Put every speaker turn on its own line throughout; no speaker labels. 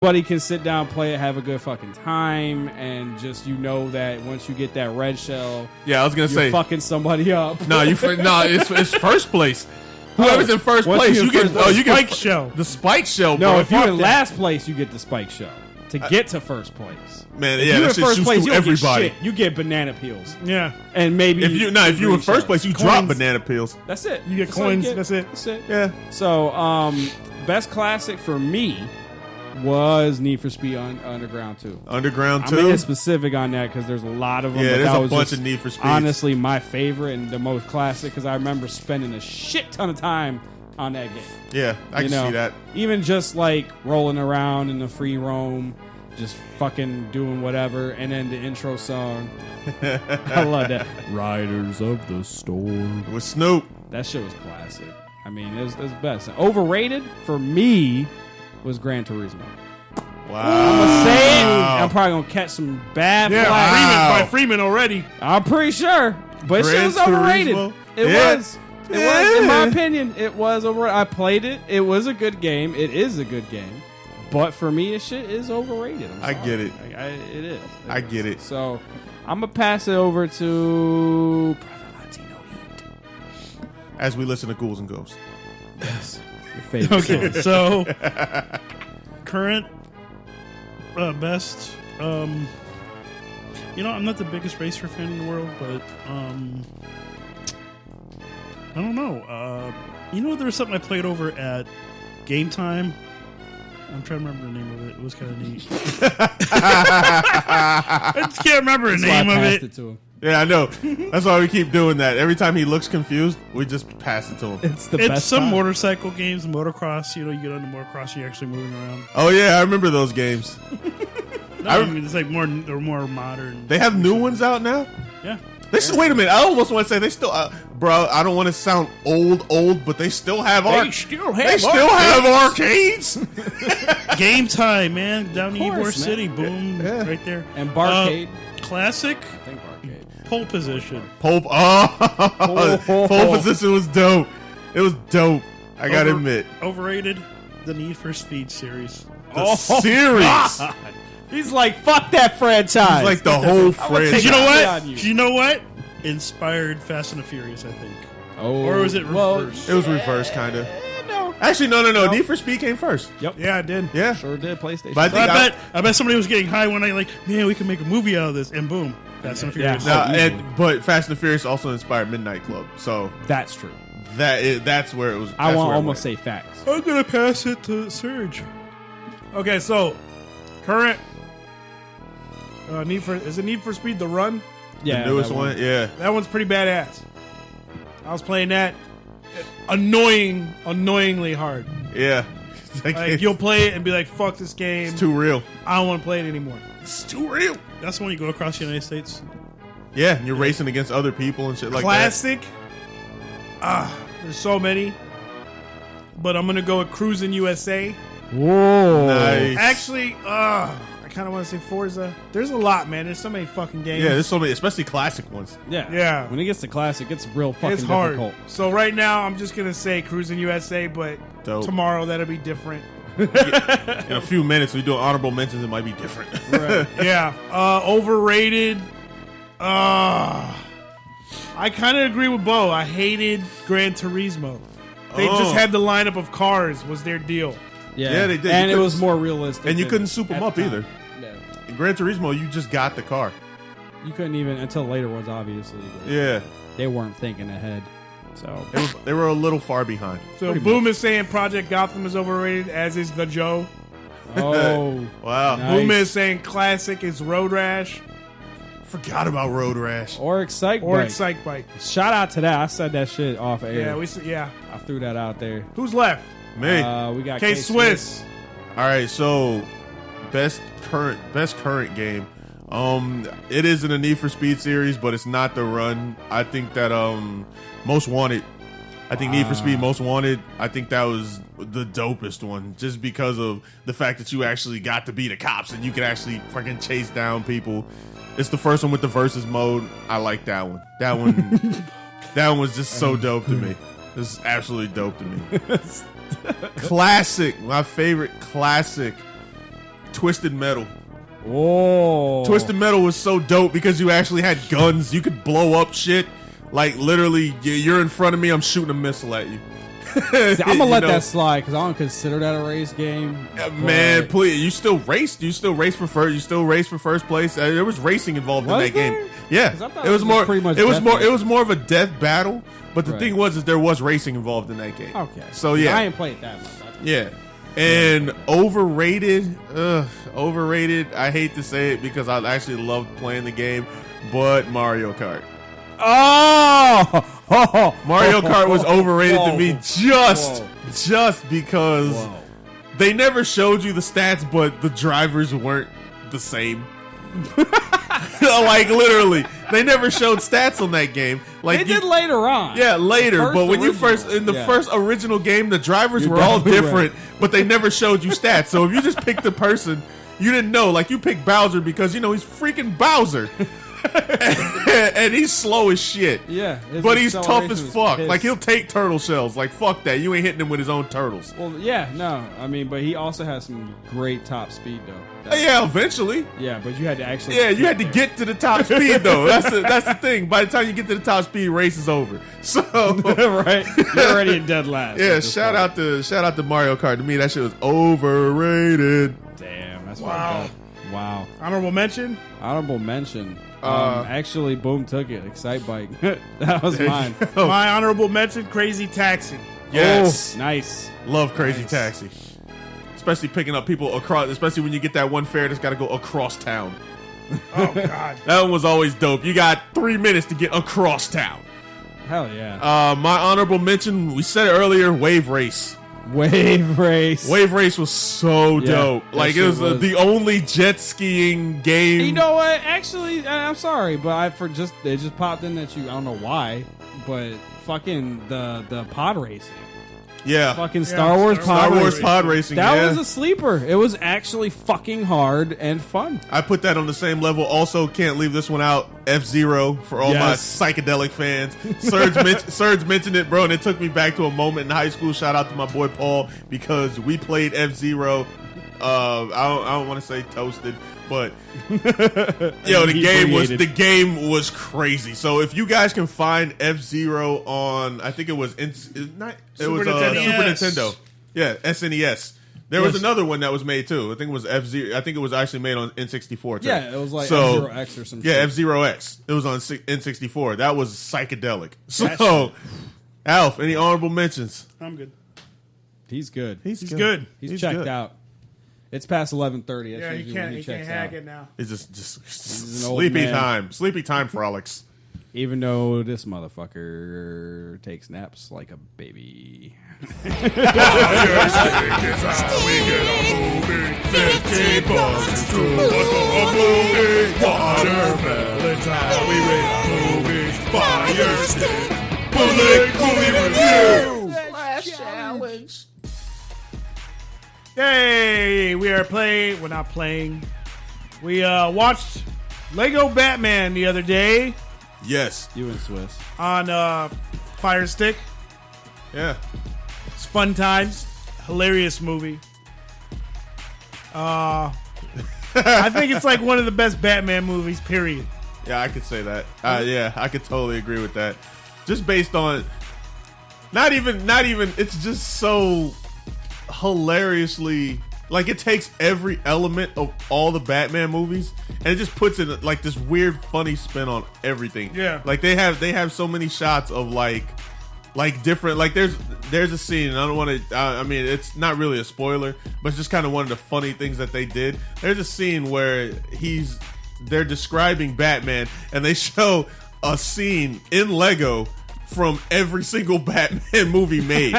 Anybody can sit down, play it, have a good fucking time, and just that once you get that red shell,
I was gonna say
fucking somebody up.
No, it's first place. Whoever's in first place, you get
spike shell.
The spike shell.
No,
bro.
if you're in last place, you get the spike shell to get to first place.
Man,
if
yeah,
you're
that
in first
shit
place,
shoots
you
through
don't
everybody.
get shit. You get banana peels.
Yeah,
and maybe
if you in first place, you drop banana peels.
That's it.
You get coins. That's it.
That's it.
Yeah.
So, best classic for me was Need for Speed Underground 2.
Underground 2?
I'm being specific on that because there's a lot of them.
Yeah,
but
there's
that
a
was
bunch of Need for Speeds.
Honestly, my favorite and the most classic because I remember spending a shit ton of time on that game.
Yeah, I can see that.
Even just like rolling around in the free roam, just fucking doing whatever, and then the intro song. I love that. Riders of the Storm.
With Snoop.
That shit was classic. I mean, it was best. Overrated for me was Gran Turismo.
Wow.
I'm gonna say it. I'm probably gonna catch some bad flack.
By Freeman already.
I'm pretty sure, but
Gran
shit was overrated.
Turismo?
It was. It was, in my opinion, it was overrated. I played it. It was a good game. It is a good game. But for me, this shit is overrated.
I get it.
It is.
I get it.
So I'm gonna pass it over to Brother Latino Heat.
As we listen to Ghouls and Ghosts.
Yes. Your favorite
Okay,
song.
so current best. I'm not the biggest racer fan in the world, but I don't know. There was something I played over at Game Time. I'm trying to remember the name of it. It was kind of neat. I just can't remember the name of it.
To him.
Yeah, I know. That's why we keep doing that. Every time he looks confused, we just pass it to him.
It's best
some
time.
motorcycle games, motocross. You get on the motocross, you're actually moving around.
Oh yeah, I remember those games.
I mean, it's like they're more modern.
They have new ones out now?
Yeah.
Wait a minute. I almost want to say they still, bro. I don't want to sound old, but they still have have arcades.
Game Time, man, down in
Of course,
Ybor
man.
City, boom, right there.
And Barcade.
Classic.
I think Barcade.
Pole Position.
Pole Position was dope. It was dope. I gotta admit.
Overrated. The Need for Speed series.
The series.
He's like, fuck that franchise.
He's like the whole franchise.
You know what? Inspired Fast and the Furious, I think.
Oh,
or was it reversed?
It was reversed, kind of.
No.
Actually, no. Need for Speed came first.
Yep.
Yeah, I did.
Yeah.
Sure did. PlayStation.
But
I bet somebody was getting high one night, like, man, we can make a movie out of this, and boom, Fast and the Furious.
But Fast and the Furious also inspired Midnight Club, so
that's true.
That's where it was.
I want to almost say facts.
I'm gonna pass it to Serge. Okay, so current Need for Speed the Run?
Yeah,
the newest one. Yeah,
that one's pretty badass. I was playing that annoyingly hard.
Yeah,
like you'll play it and be like, "Fuck this game!
It's too real.
I don't want to play it anymore."
It's too real.
That's when you go across the United States.
Yeah, and you're racing against other people and shit like
Classic. There's so many, but I'm gonna go with Cruising USA.
Whoa!
Nice.
Actually, I kind of want to say Forza. There's a lot, man. There's so many fucking games.
Yeah, there's so many, especially classic ones.
Yeah. When it gets to classic, it's real fucking
it's hard.
difficult.
So right now, I'm just gonna say Cruising USA, but
Dope.
Tomorrow that'll be different.
In a few minutes, we do honorable mentions. It might be different.
Right. Yeah. Overrated. I kind of agree with Bo. I hated Gran Turismo. They just had the lineup of cars was their deal.
Yeah, they did.
And it was more realistic.
And you couldn't soup them up either.
No.
In Gran Turismo, you just got the car.
You couldn't even until later ones, obviously.
Yeah.
They weren't thinking ahead. So
they were a little far behind.
So Boom is saying Project Gotham is overrated, as is the Joe.
Oh.
Wow.
Nice.
Boom is saying classic is Road Rash.
Forgot about Road Rash.
Or Excite
Or
Bike.
Excite Bike.
Shout out to that. I said that shit off air.
Yeah,
I threw that out there.
Who's left?
Me.
We got
K-Swiss.
All right, so best current game. It is in the Need for Speed series, but it's not the Run. I think that Most Wanted. I think Need for Speed Most Wanted. I think that was the dopest one, just because of the fact that you actually got to be the cops and you could actually fucking chase down people. It's the first one with the versus mode. I like that one. That one was just so dope to me. This is absolutely dope to me. Classic, my favorite classic Twisted Metal.
Oh,
Twisted Metal was so dope because you actually had guns. You could blow up shit. Like, literally, you're in front of me, I'm shooting a missile at you.
See, I'm gonna let that slide because I don't consider that a race game.
Man, please, you still raced. You still race for first. You still race for first place. There was racing involved in that game. Yeah,
'Cause I thought
it was more.
pretty much
It was
death
more.
race.
It was more of a death battle. But the
Right.
thing was, there was racing involved in that game.
Okay.
So yeah,
I ain't played that much.
yeah. And overrated. Overrated. I hate to say it because I actually loved playing the game, but Mario Kart.
Oh,
Mario Kart was overrated to me just because
Whoa.
they never showed you the stats, but the drivers weren't the same. Like, literally, they never showed stats on that game. Like,
They did later on.
yeah, later.
First
But when you
original,
first in the
yeah.
first original game, the drivers
You're
were all
definitely
different, but they never showed you stats. So if you just picked the person, you didn't know. Like, you picked Bowser because he's freaking Bowser, and he's slow as shit.
Yeah, his
But he's tough
acceleration
as
is
fuck.
pissed.
Like, he'll take turtle shells. Like, fuck that. You ain't hitting him with his own turtles.
Well, yeah, no, I mean, but he also has some great top speed though. That's-
Yeah, eventually.
yeah, but you had to actually.
Yeah, you had to get to the top speed though. That's the thing. By the time you get to the top speed, race is over. So
right. You're already in dead last.
yeah,
at this
shout
point.
out to Mario Kart. To me, that shit was overrated.
Damn, that's
Wow.
fucked up. Wow.
Honorable mention.
Honorable mention. Actually, Boom took it. Excite Bike. That was mine.
My honorable mention: Crazy Taxi.
Yes,
Oh, nice.
love Crazy
Nice.
Taxi. Especially picking up people across, especially when you get that one fare that's got to go across town.
Oh God.
That one was always dope. You got 3 minutes to get across town.
Hell yeah.
My honorable mention, we said it earlier, Wave Race.
Wave race.
Wave Race was so
Yeah,
dope.
that
Like, it
shit
was,
was-
the only jet skiing game.
You know what? Actually, I'm sorry, but it just popped in that I don't know why, but fucking the pod racing.
Yeah.
Fucking Star Wars
Star
pod
Wars
racing.
pod racing.
That
yeah.
was a sleeper. It was actually fucking hard and fun.
I put that on the same level. Also, can't leave this one out. F-Zero for all
Yes.
my psychedelic fans. Serge mentioned it, bro, and it took me back to a moment in high school. Shout out to my boy Paul because we played F-Zero. I don't want to say toasted, but yo, the game was crazy. So if you guys can find F-Zero on, I think it was Super Nintendo. Yeah, SNES. There was another one that was made too. I think it was F-Zero. I think it was actually made on N64 too.
Yeah, it was like F-Zero X or something.
Yeah, F-Zero X. It was on N64. That was psychedelic. So, Alf, any honorable mentions?
I'm good.
He's good.
He's good.
He's checked
good.
out. It's past 11:30.
Yeah, he can't. He can't hack
out.
it now.
It's just
an old
sleepy
man.
time. Sleepy time frolics.
Even though this motherfucker takes naps like a baby.
Yay! We are playing. We're not playing. We watched Lego Batman the other day
Yes.
You and Swiss.
on Firestick.
Yeah.
It's fun times. Hilarious movie. I think it's like one of the best Batman movies, period.
Yeah, I could say that. Yeah, I could totally agree with that. Just based on not even it's just so hilariously, like, it takes every element of all the Batman movies and it just puts it like this weird funny spin on everything.
Yeah.
Like they have so many shots of like different, like there's a scene, and I don't want to I mean, it's not really a spoiler, but it's just kind of one of the funny things that they did. There's a scene where they're describing Batman and they show a scene in Lego from every single Batman movie made.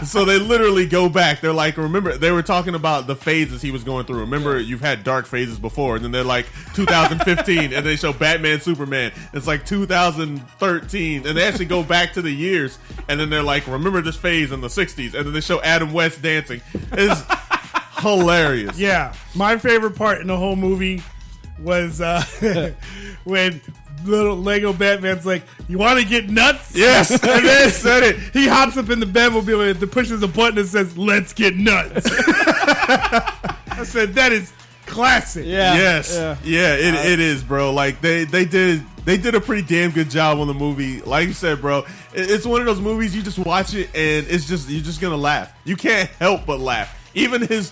So they literally go back. They're like, remember, they were talking about the phases he was going through. Remember, you've had dark phases before, and then they're like 2015, and they show Batman, Superman. It's like 2013, and they actually go back to the years, and then they're like, remember this phase in the 60s, and then they show Adam West dancing. It's hilarious.
Yeah, my favorite part in the whole movie was when little Lego Batman's like, "You want to get nuts?"
Yes,
and then said it. He hops up in the Batmobile and pushes a button that says, "Let's get nuts." I said that is classic.
Yeah.
Yes.
Yeah.
It is, bro. Like they did a pretty damn good job on the movie. Like you said, bro, it's one of those movies you just watch it and you're just gonna laugh. You can't help but laugh. Even his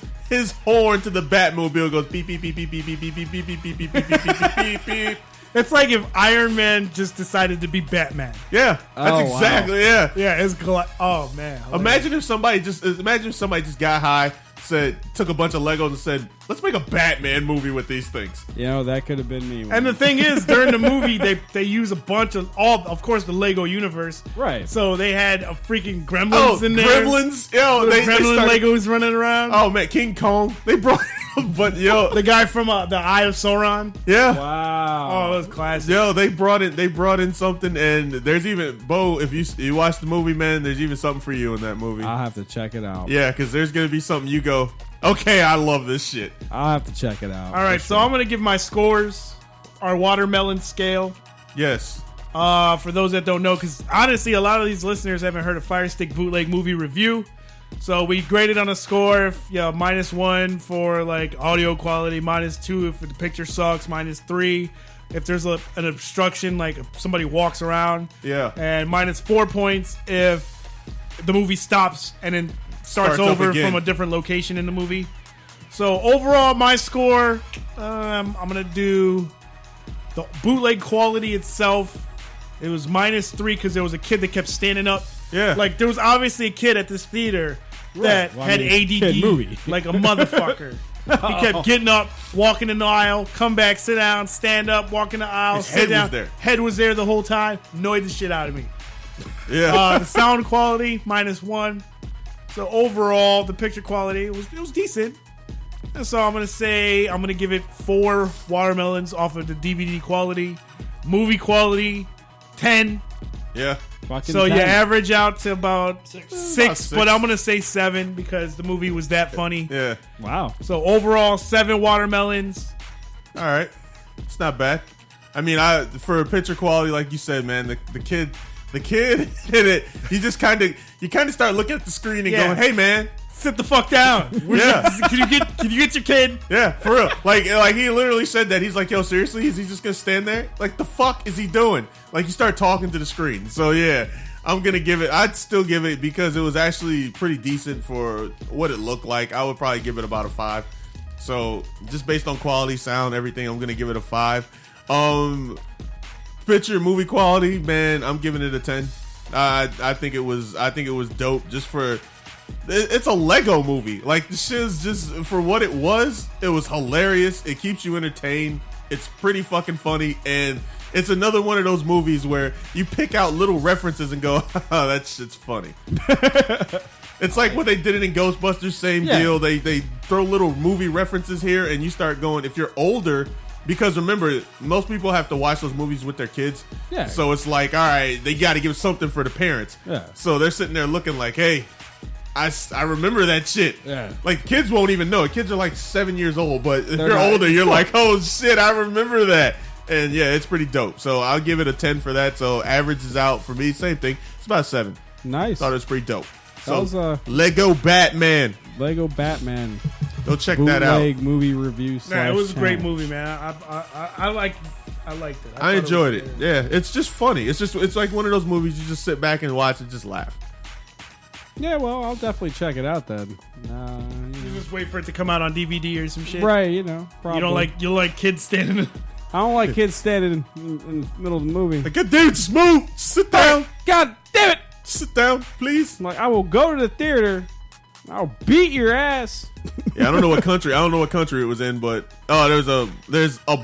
horn to the Batmobile goes beep beep beep beep beep beep beep beep beep beep beep beep beep beep beep beep.
It's like if Iron Man just decided to be Batman.
Yeah, that's exactly yeah.
Yeah, it's oh man.
Imagine if somebody just got high, took a bunch of Legos and said, let's make a Batman movie with these things.
You know, that could have been me.
And the thing is, during the movie, they use a bunch of course, the Lego universe.
Right.
So they had a freaking Gremlins in there.
Gremlins. Yo, they started,
Legos running around.
Oh man, King Kong. They brought, but yo,
the guy from the Eye of Sauron.
Yeah.
Wow.
Oh, it was classic.
Yo, they brought in something, and there's even Bo. If you watch the movie, man, there's even something for you in that movie.
I'll have to check it out.
Yeah, because there's gonna be something you go, okay, I love this shit.
I'll have to check it out.
All right, so I'm gonna give my scores, our watermelon scale.
Yes.
For those that don't know, because honestly, a lot of these listeners haven't heard of Firestick Bootleg movie review. So we graded on a score, -1 for like audio quality, -2 if the picture sucks, -3 if there's an obstruction, like if somebody walks around.
Yeah.
And -4 points if the movie stops and then starts over from a different location in the movie. So overall, my score, I'm gonna do the bootleg quality itself. It was -3 because there was a kid that kept standing up.
Yeah.
Like, there was obviously a kid at this theater that had ADD
movie.
like a motherfucker. He kept getting up, walking in the aisle, come back, sit down, stand up, walk in the aisle,
His
sit
head
down.
was there.
Head was there the whole time. Annoyed the shit out of me.
Yeah.
The sound quality, -1. So overall, the picture quality, it was decent. And so I'm going to give it 4 watermelons off of the DVD quality. Movie quality, 10.
Yeah.
So you average out to about 6,
about
but I'm going to say 7 because the movie was that funny.
Yeah.
Wow.
So overall, 7 watermelons.
All right. It's not bad. I mean, for picture quality, like you said, man, the kid in it, you kind of start looking at the screen and going, hey, man,
sit the fuck down.
Yeah.
Can you get your kid?
Yeah, for real. Like he literally said that. He's like, yo, seriously? Is he just gonna stand there? Like, the fuck is he doing? Like, you start talking to the screen. So yeah, I'm gonna give it. I'd still give it because it was actually pretty decent for what it looked like. I would probably give it about a 5. So just based on quality, sound, everything, I'm gonna give it a 5. Picture movie quality, man, I'm giving it a 10. I think it was dope just for. It's a Lego movie. Like, the shit is just, for what it was hilarious. It keeps you entertained. It's pretty fucking funny. And it's another one of those movies where you pick out little references and go, oh, that shit's funny. It's like what they did it in Ghostbusters, same deal. They throw little movie references here and you start going, if you're older, because remember, most people have to watch those movies with their kids.
Yeah.
So it's like, all right, they got to give something for the parents.
Yeah.
So they're sitting there looking like, hey, I remember that shit.
Yeah.
Like, kids won't even know. Kids are like 7 years old, but if you're older, you're like, oh shit, I remember that. And yeah, it's pretty dope. So I'll give it a 10 for that. So average is out for me. Same thing. It's about 7.
Nice.
Thought it was pretty dope.
That
So
was
Lego Batman.
Lego Batman.
Go check that out.
Bootleg movie review.
Nah, it was a great
/challenge.
movie, man. I liked it.
I enjoyed it. Yeah, it's just funny. It's like one of those movies you just sit back and watch and just laugh.
Yeah, well, I'll definitely check it out then.
You just wait for it to come out on DVD or some shit.
Right, you know. Probably.
You don't like kids standing.
I don't like kids standing in the middle of the movie.
Like, God damn it, just move. Sit down.
God damn it!
Sit down, please.
I'm like, I will go to the theater. I'll beat your ass.
Yeah, I don't know what country it was in, but there's a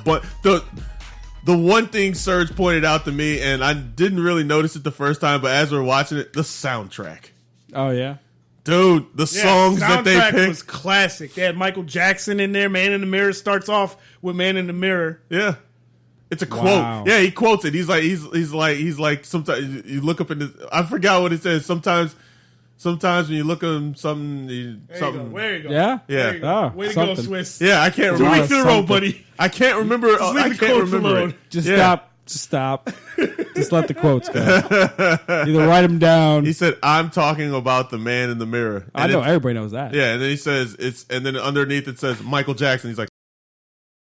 but the one thing Serge pointed out to me, and I didn't really notice it the first time, but as we're watching it, the soundtrack.
Oh yeah,
dude, the songs that they picked
was classic. They had Michael Jackson in there. Man in the Mirror starts off with Man in the Mirror.
Yeah. It's a quote.
Wow.
Yeah, he quotes it. He's like sometimes you look up in this, I forgot what it says. Sometimes when you look at something, something.
There you go.
yeah,
Yeah.
There you go.
Oh,
Way to
something.
go, Swiss.
Yeah, I can't
2
remember.
weeks in a row,
Something.
buddy.
I can't remember.
leave
I
the
can't
quotes
remember
alone.
it.
Just
Yeah.
Just stop. Just let the quotes go. Either write them down.
He said, "I'm talking about the man in the mirror."
I know everybody knows that.
Yeah, and then he says and then underneath it says Michael Jackson. He's like,